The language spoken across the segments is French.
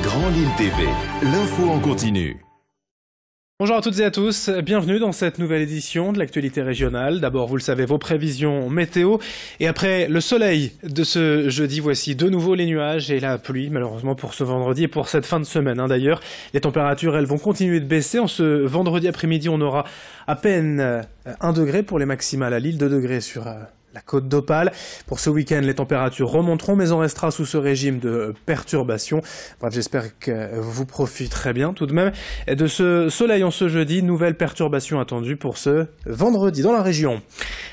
Grand Lille TV, l'info en continu. Bonjour à toutes et à tous, bienvenue dans cette nouvelle édition de l'actualité régionale. D'abord, vous le savez, vos prévisions météo. Et après le soleil de ce jeudi, voici de nouveau les nuages et la pluie, malheureusement pour ce vendredi et pour cette fin de semaine. D'ailleurs, les températures, elles vont continuer de baisser. En ce vendredi après-midi, on aura à peine 1 degré pour les maximales à Lille, 2 degrés sur la côte d'Opale. Pour ce week-end, les températures remonteront, mais on restera sous ce régime de perturbation. Bref, j'espère que vous profiterez bien tout de même de ce soleil en ce jeudi. Nouvelle perturbation attendue pour ce vendredi dans la région.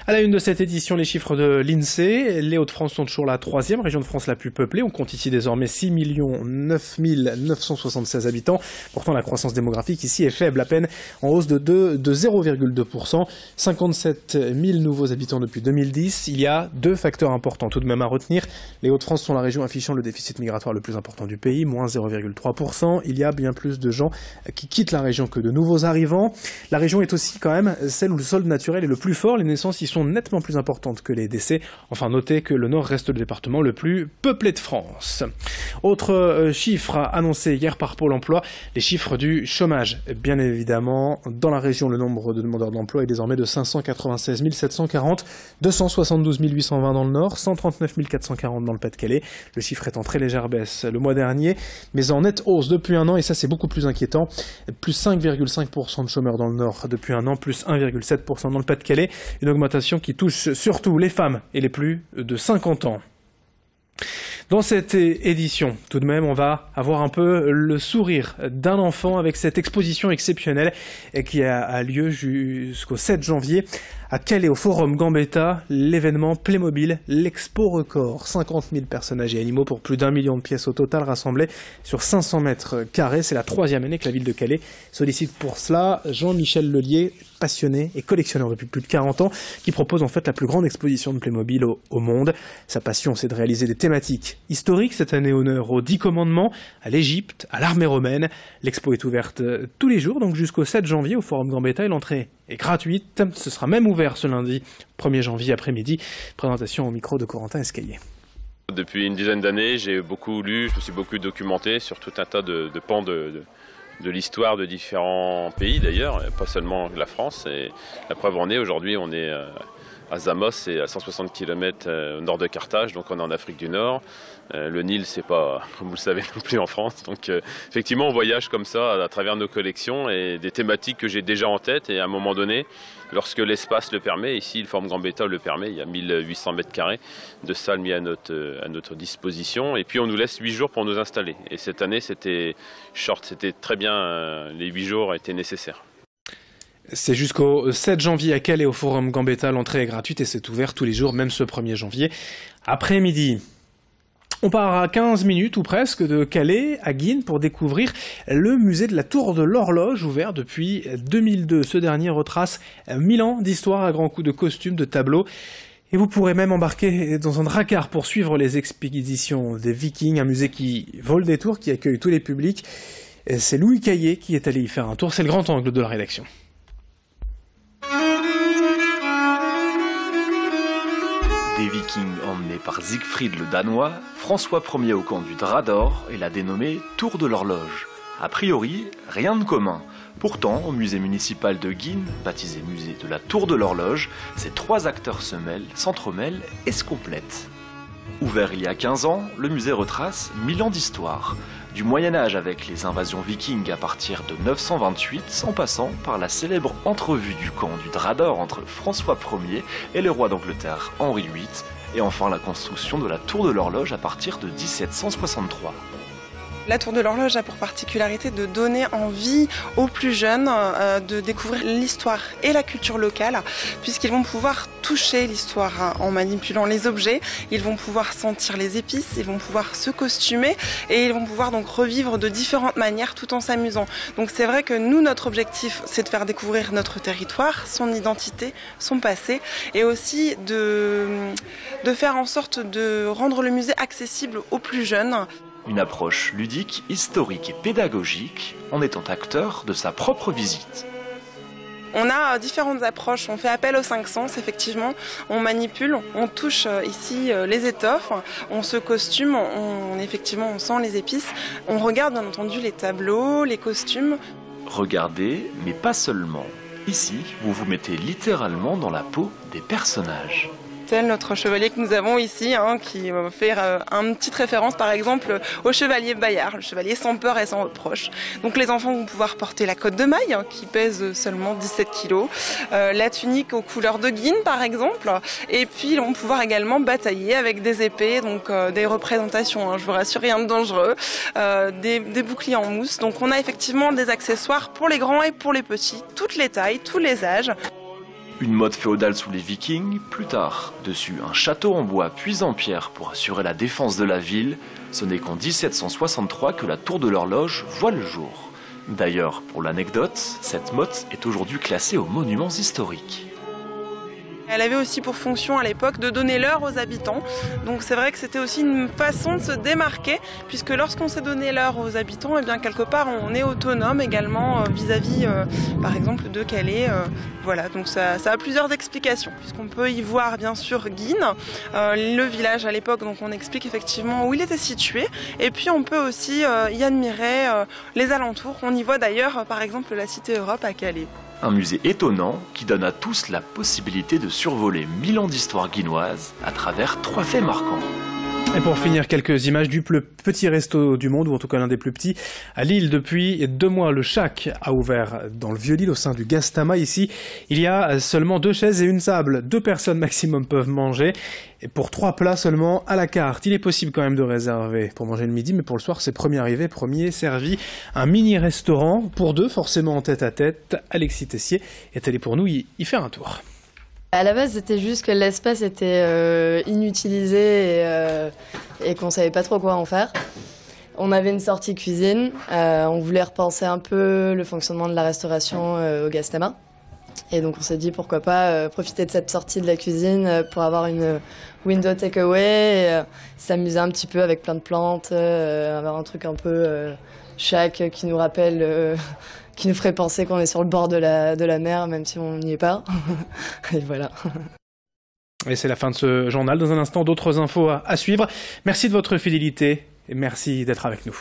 À la une de cette édition, les chiffres de l'INSEE. Les Hauts-de-France sont toujours la 3e région de France la plus peuplée. On compte ici désormais 6 9 976 habitants. Pourtant, la croissance démographique ici est faible, à peine en hausse de 0,2%. 57 000 nouveaux habitants depuis 2010. Il y a deux facteurs importants tout de même à retenir. Les Hauts-de-France sont la région affichant le déficit migratoire le plus important du pays, moins 0,3%. Il y a bien plus de gens qui quittent la région que de nouveaux arrivants. La région est aussi quand même celle où le solde naturel est le plus fort. Les naissances y sont nettement plus importantes que les décès. Enfin, notez que le Nord reste le département le plus peuplé de France. Autre chiffre annoncé hier par Pôle emploi, les chiffres du chômage. Bien évidemment, dans la région, le nombre de demandeurs d'emploi est désormais de 596 740, 272 820 dans le Nord, 139 440 dans le Pas-de-Calais. Le chiffre est en très légère baisse le mois dernier, mais en nette hausse depuis un an, et ça c'est beaucoup plus inquiétant. Plus 5,5% de chômeurs dans le Nord depuis un an, plus 1,7% dans le Pas-de-Calais. Une augmentation qui touche surtout les femmes et les plus de 50 ans. Dans cette édition, tout de même, on va avoir un peu le sourire d'un enfant avec cette exposition exceptionnelle qui a lieu jusqu'au 7 janvier à Calais, au Forum Gambetta, l'événement Playmobil, l'Expo Record. 50 000 personnages et animaux pour plus d'1 million de pièces au total rassemblées sur 500 mètres carrés. C'est la 3e année que la ville de Calais sollicite pour cela Jean-Michel Lelier, passionné et collectionneur depuis plus de 40 ans, qui propose en fait la plus grande exposition de Playmobil au monde. Sa passion, c'est de réaliser des thématiques historiques. Cette année, honneur aux 10 commandements, à l'Égypte, à l'armée romaine. L'expo est ouverte tous les jours, donc jusqu'au 7 janvier au Forum Gambetta, et l'entrée est gratuite. Ce sera même ouvert ce lundi 1er janvier après-midi. Présentation au micro de Corentin Escaillé. Depuis une dizaine d'années, j'ai beaucoup lu, je me suis beaucoup documenté sur tout un tas de pans de l'histoire de différents pays d'ailleurs, pas seulement la France. Et la preuve en est, aujourd'hui on est à Samos, c'est à 160 km au nord de Carthage, donc on est en Afrique du Nord. Le Nil, c'est pas, comme vous le savez, non plus en France. Donc effectivement, on voyage comme ça à travers nos collections et des thématiques que j'ai déjà en tête. Et à un moment donné, lorsque l'espace le permet, ici le Forum Gambetta le permet, il y a 1800 mètres carrés de salles mis à notre disposition. Et puis on nous laisse 8 jours pour nous installer. Et cette année, c'était short, c'était très bien, les 8 jours étaient nécessaires. C'est jusqu'au 7 janvier à Calais au Forum Gambetta, l'entrée est gratuite et c'est ouvert tous les jours, même ce 1er janvier après-midi. On part à 15 minutes ou presque de Calais à Guînes pour découvrir le musée de la Tour de l'Horloge, ouvert depuis 2002. Ce dernier retrace 1000 ans d'histoire à grands coups de costumes, de tableaux. Et vous pourrez même embarquer dans un dracard pour suivre les expéditions des Vikings, un musée qui vole des tours, qui accueille tous les publics. C'est Louis Caillé qui est allé y faire un tour, c'est le grand angle de la rédaction. Des Vikings emmenés par Siegfried le Danois, François Ier au camp du Drap d'Or et l'a dénommée Tour de l'Horloge. A priori, rien de commun. Pourtant, au musée municipal de Guînes, baptisé musée de la Tour de l'Horloge, ces 3 acteurs se mêlent, s'entremêlent et se complètent. Ouvert il y a 15 ans, le musée retrace 1000 ans d'histoire. Du Moyen-Âge avec les invasions vikings à partir de 928, en passant par la célèbre entrevue du camp du Drap d'Or entre François Ier et le roi d'Angleterre Henri VIII, et enfin la construction de la Tour de l'Horloge à partir de 1763. La Tour de l'Horloge a pour particularité de donner envie aux plus jeunes de découvrir l'histoire et la culture locale, puisqu'ils vont pouvoir toucher l'histoire en manipulant les objets, ils vont pouvoir sentir les épices, ils vont pouvoir se costumer et ils vont pouvoir donc revivre de différentes manières tout en s'amusant. Donc c'est vrai que nous, notre objectif, c'est de faire découvrir notre territoire, son identité, son passé, et aussi de faire en sorte de rendre le musée accessible aux plus jeunes. Une approche ludique, historique et pédagogique en étant acteur de sa propre visite. On a différentes approches, on fait appel aux 5 sens, effectivement, on manipule, on touche ici les étoffes, on se costume, effectivement on sent les épices, on regarde bien entendu les tableaux, les costumes. Regardez, mais pas seulement. Ici, vous vous mettez littéralement dans la peau des personnages. Tel notre chevalier que nous avons ici, qui fait une petite référence par exemple au chevalier Bayard, le chevalier sans peur et sans reproche. Donc les enfants vont pouvoir porter la cotte de maille qui pèse seulement 17 kg, la tunique aux couleurs de Guine par exemple, et puis ils vont pouvoir également batailler avec des épées, donc des représentations, je vous rassure, rien de dangereux, des boucliers en mousse. Donc on a effectivement des accessoires pour les grands et pour les petits, toutes les tailles, tous les âges. Une mode féodale sous les Vikings, plus tard. Dessus, un château en bois puis en pierre pour assurer la défense de la ville. Ce n'est qu'en 1763 que la tour de l'horloge voit le jour. D'ailleurs, pour l'anecdote, cette motte est aujourd'hui classée aux monuments historiques. Elle avait aussi pour fonction à l'époque de donner l'heure aux habitants. Donc c'est vrai que c'était aussi une façon de se démarquer, puisque lorsqu'on s'est donné l'heure aux habitants, eh bien quelque part on est autonome également vis-à-vis par exemple de Calais. Voilà, donc ça a plusieurs explications, puisqu'on peut y voir bien sûr Guine, le village à l'époque, donc on explique effectivement où il était situé, et puis on peut aussi y admirer les alentours. On y voit d'ailleurs par exemple la Cité Europe à Calais. Un musée étonnant qui donne à tous la possibilité de survoler 1000 ans d'histoire guinoise à travers 3 faits marquants. Et pour finir, quelques images du plus petit resto du monde, ou en tout cas l'un des plus petits, à Lille. Depuis 2 mois, le Shack a ouvert dans le Vieux-Lille, au sein du Gastama. Ici, il y a seulement 2 chaises et une table. 2 personnes maximum peuvent manger. Et pour 3 plats seulement à la carte. Il est possible quand même de réserver pour manger le midi, mais pour le soir, c'est premier arrivé, premier servi. Un mini-restaurant pour 2, forcément en tête-à-tête. Alexis Tessier est allé pour nous y faire un tour. À la base, c'était juste que l'espace était inutilisé et qu'on savait pas trop quoi en faire. On avait une sortie cuisine, on voulait repenser un peu le fonctionnement de la restauration au Gastama. Et donc on s'est dit pourquoi pas profiter de cette sortie de la cuisine pour avoir une window takeaway et s'amuser un petit peu avec plein de plantes, avoir un truc un peu shack qui nous rappelle... qui nous ferait penser qu'on est sur le bord de la mer, même si on n'y est pas. Et voilà. Et c'est la fin de ce journal. Dans un instant, d'autres infos à suivre. Merci de votre fidélité et merci d'être avec nous.